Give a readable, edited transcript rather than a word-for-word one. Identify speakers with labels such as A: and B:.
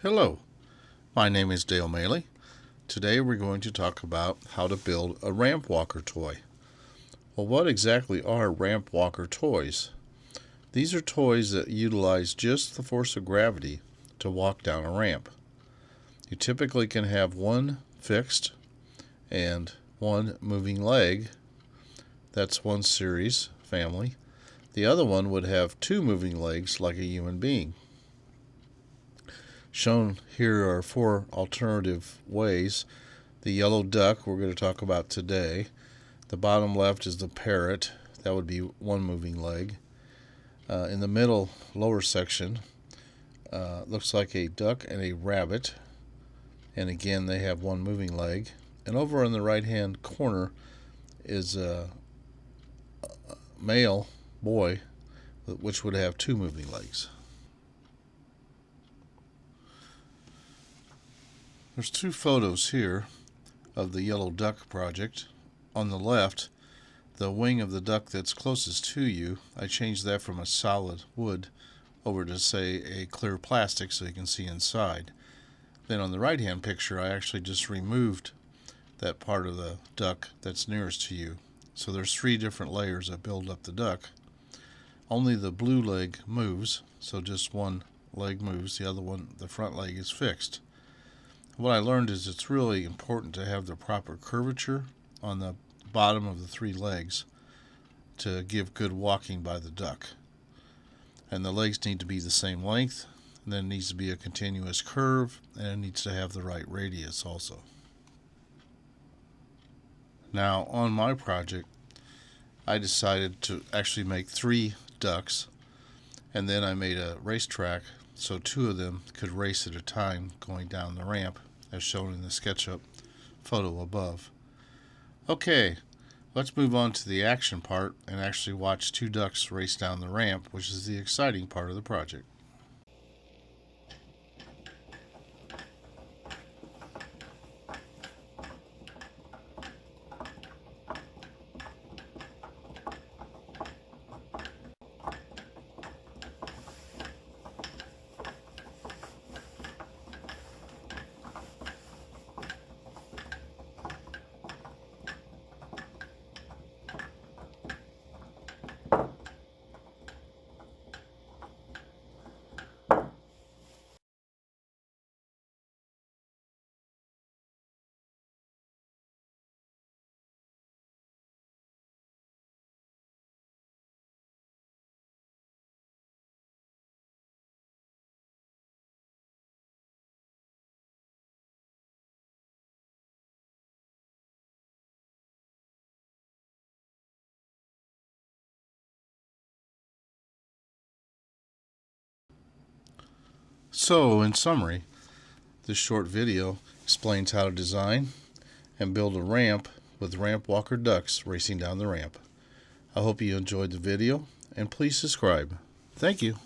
A: Hello, my name is Dale Maley. Today we're going to talk about how to build a ramp walker toy. Well, what exactly are ramp walker toys? These are toys that utilize just the force of gravity to walk down a ramp. You typically can have one fixed and one moving leg. That's one series, family. The other one would have two moving legs like a human being. Shown here are four alternative ways. The yellow duck we're going to talk about today. The bottom left is the parrot. That would be one moving leg. In the middle lower section looks like a duck and a rabbit. And again, they have one moving leg. And over in the right hand corner is a male boy, which would have two moving legs. There's two photos here of the yellow duck project. On the left, the wing of the duck that's closest to you, I changed that from a solid wood over to, say, a clear plastic so you can see inside. Then on the right hand picture, I actually just removed that part of the duck that's nearest to you. So there's three different layers that build up the duck. Only the blue leg moves, so just one leg moves, the other one, the front leg, is fixed. What I learned is it's really important to have the proper curvature on the bottom of the three legs to give good walking by the duck. And the legs need to be the same length, and then it needs to be a continuous curve, and it needs to have the right radius also. Now, on my project, I decided to actually make three ducks, and then I made a racetrack so two of them could race at a time going down the ramp, as shown in the SketchUp photo above. Okay, let's move on to the action part and actually watch two ducks race down the ramp, which is the exciting part of the project. So, in summary, this short video explains how to design and build a ramp with ramp walker ducks racing down the ramp. I hope you enjoyed the video, and please subscribe. Thank you.